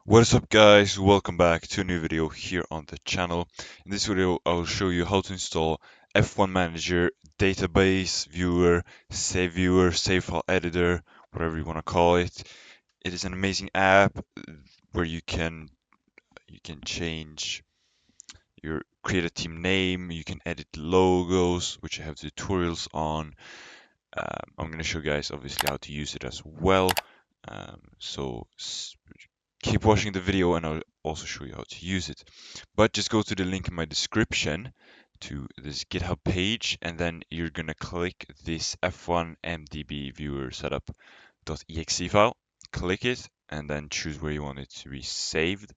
What is up guys, welcome back to a new video here on the channel. In this video I'll show you how to install F1 Manager, database, viewer, save file editor, whatever you want to call it. It is an amazing app where you can change your create a team name, you can edit logos, which I have tutorials on. I'm going to show you guys obviously how to use it as well. So keep watching the video and I'll also show you how to use it. But just go to the link in my description to this GitHub page and then you're gonna click this F1 MDB viewer setup.exe file. Click it and then choose where you want it to be saved.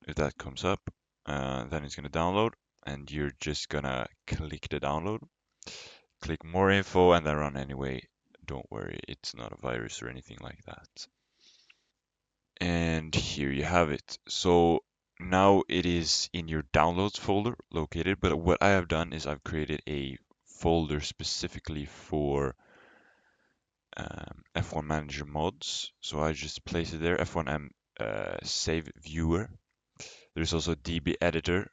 If that comes up, then it's gonna download and you're just gonna click the download. Click more info and then run anyway. Don't worry, it's not a virus or anything like that. And here you have it. So now it is in your downloads folder located, but what I have done is I've created a folder specifically for F1 Manager mods. So I just place it there, F1M save viewer. There's also DB editor,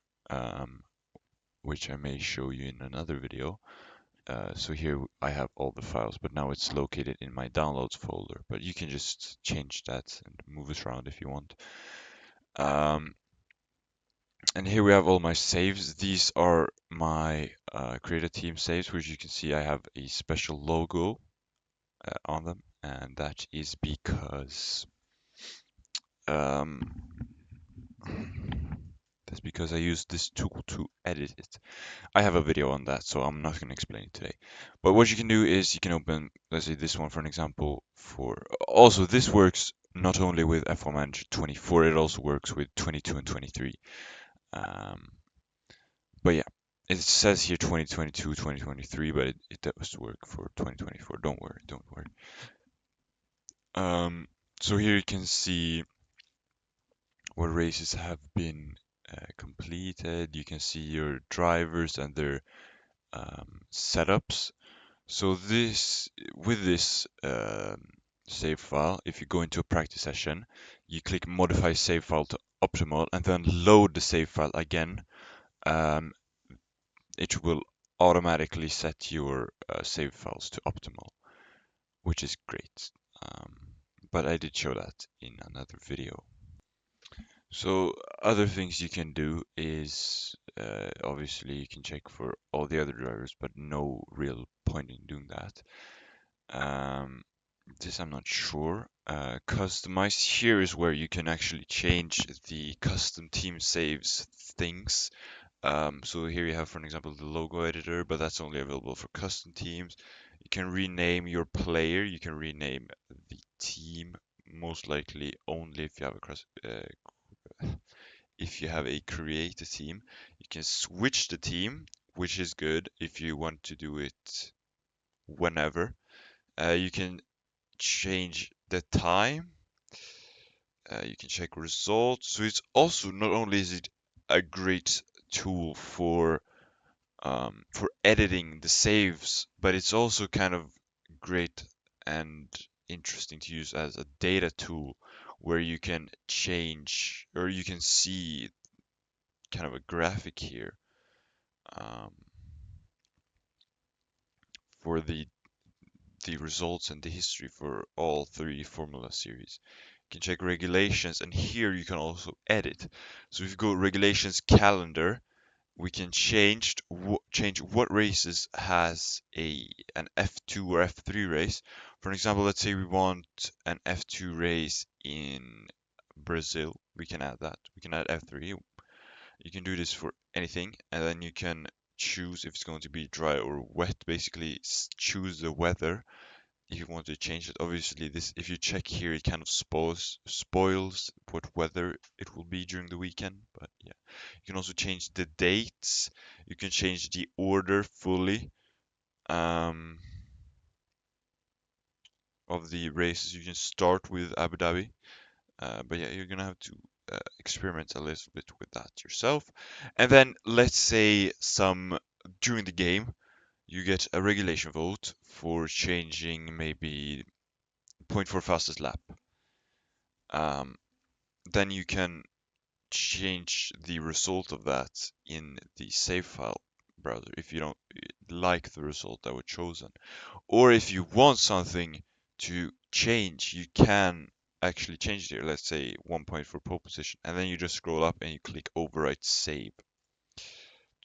which I may show you in another video. So here I have all the files, but now it's located in my downloads folder. But you can just change that and move it around if you want. Um, And here we have all my saves. These are my create a team saves, which you can see I have a special logo on them, and that is because um, I use this tool to edit it. I have a video on that, so I'm not going to explain it today. But what you can do is you can open, let's say this one for an example. Also, this works not only with F1 Manager 24, it also works with 22 and 23. Um, But yeah, it says here 2022, 2023, but it does work for 2024. Don't worry, don't worry. So here you can see what races have been completed. You can see your drivers and their setups. So with this save file, if you go into a practice session, you click modify save file to optimal and then load the save file again. Um, it will automatically set your save files to optimal, which is great. Um, but I did show that in another video. So other things you can do is obviously you can check for all the other drivers, but no real point in doing that. Um, this I'm not sure. Customize here is where you can actually change the custom team saves things. So here you have, for example, the logo editor, but that's only available for custom teams. You can rename your player. You can rename the team, most likely only if you have if you have a create a team. You can switch the team, which is good if you want to do it whenever. You can change the time. You can check results. So it's also not only is it a great tool for editing the saves, but it's also kind of great and interesting to use as a data tool where you can change or you can see kind of a graphic here um, for the results and the history for all three Formula series. You can check regulations, and here you can also edit. So if you go regulations calendar, we can change what races has an F2 or F3 race. For example, let's say we want an F2 race in Brazil. We can add that. We can add F3. You can do this for anything, and then you can choose if it's going to be dry or wet. Basically, choose the weather if you want to change it. Obviously, this if you check here, it kind of spoils what weather it will be during the weekend. But yeah, you can also change the dates. You can change the order fully um, of the races. You can start with Abu Dhabi, but yeah, you're gonna have to experiment a little bit with that yourself. And then let's say some during the game, you get a regulation vote for changing maybe point for fastest lap. Um, then you can change the result of that in the save file browser if you don't like the result that was chosen. Or if you want something to change, you can actually change it here. Let's say 1 point for pole position, and then you just scroll up and you click overwrite save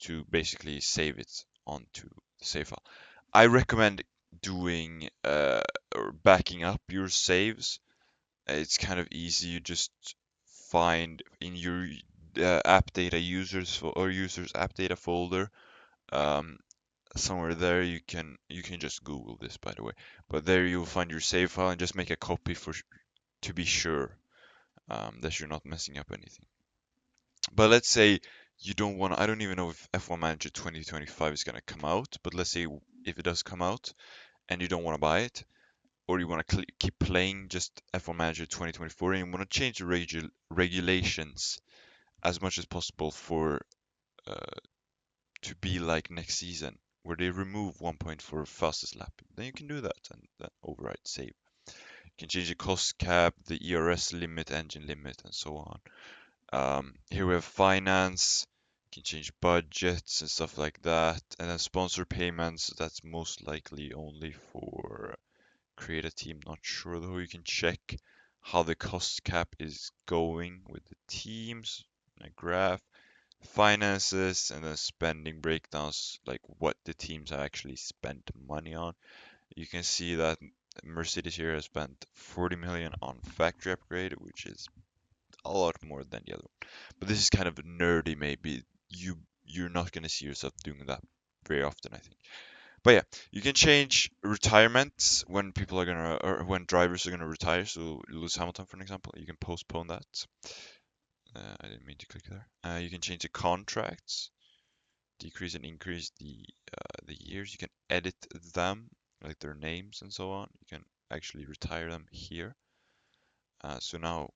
to basically save it onto the save file. I recommend doing or backing up your saves. It's kind of easy. You just find in your app data or users app data folder, um, somewhere there you can just Google this, by the way, but there you'll find your save file and just make a copy to be sure that you're not messing up anything. But let's say you don't want to, I don't even know if F1 Manager 2025 is going to come out, but let's say if it does come out and you don't want to buy it, or you want to keep playing just F1 Manager 2024 and you want to change the regulations as much as possible for uh, to be like next season, where they remove 1 point for fastest lap, then you can do that and then override save. You can change the cost cap, the ERS limit, engine limit, and so on. Here we have finance. You can change budgets and stuff like that. And then sponsor payments, that's most likely only for create a team. Not sure though. You can check how the cost cap is going with the teams in a graph. Finances and then spending breakdowns, like what the teams have actually spent money on. You can see that Mercedes here has spent 40 million on factory upgrade, which is a lot more than the other one. But this is kind of nerdy, maybe. You're not gonna see yourself doing that very often, I think. But yeah, you can change retirements when people are gonna or when drivers are gonna retire. So Lewis Hamilton, for an example, you can postpone that. I didn't mean to click there. You can change the contracts, decrease and increase the years. You can edit them, like their names and so on. You can actually retire them here. So now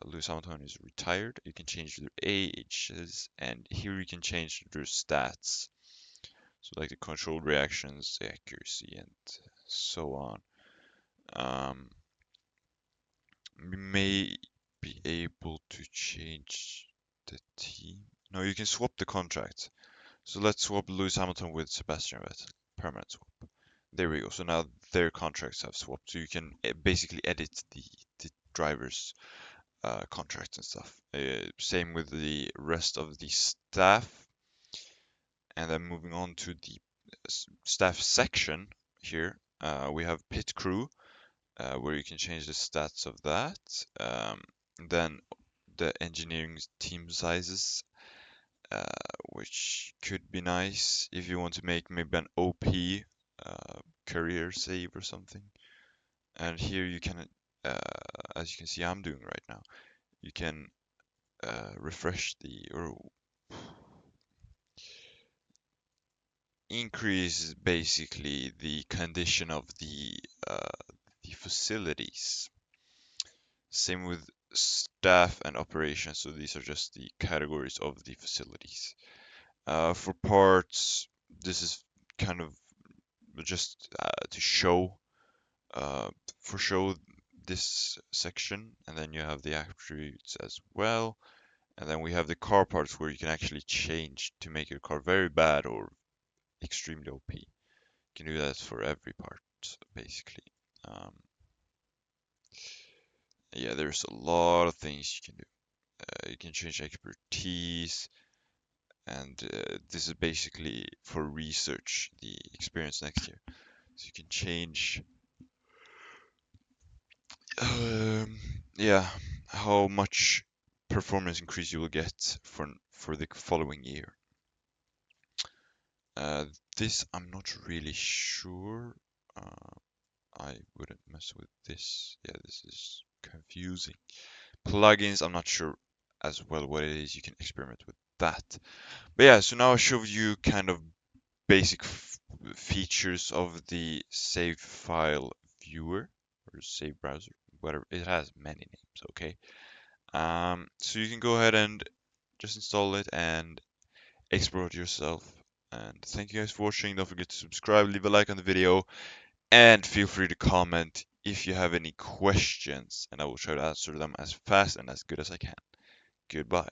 Lewis Hamilton is retired. You can change their ages, and here you can change their stats. So like the controlled reactions, the accuracy, and so on. We may be able to change the team. No, you can swap the contract. So let's swap Lewis Hamilton with Sebastian Vettel. Permanent swap. There we go. So now their contracts have swapped. So you can basically edit the drivers' contracts and stuff. Same with the rest of the staff. And then moving on to the staff section here, we have pit crew, where you can change the stats of that. Then the engineering team sizes, which could be nice if you want to make maybe an OP career save or something. And here you can, as you can see, I'm doing right now. You can refresh or increase basically the condition of the facilities. Same with staff and operations. So these are just the categories of the facilities. For parts, this is kind of just to show for show this section, and then you have the attributes as well, and then we have the car parts where you can actually change to make your car very bad or extremely OP. You can do that for every part basically. Um, yeah, there's a lot of things you can do. You can change expertise, and this is basically for research, the experience next year. So you can change, yeah, how much performance increase you will get for the following year. This I'm not really sure. I wouldn't mess with this. Yeah, this is confusing. Plugins, I'm not sure as well what it is. You can experiment with that. But yeah, so now I showed you kind of basic features of the save file viewer or save browser, whatever. It has many names, okay? So you can go ahead and just install it and explore it yourself. And thank you guys for watching. Don't forget to subscribe, leave a like on the video, and feel free to comment if you have any questions, and I will try to answer them as fast and as good as I can. Goodbye.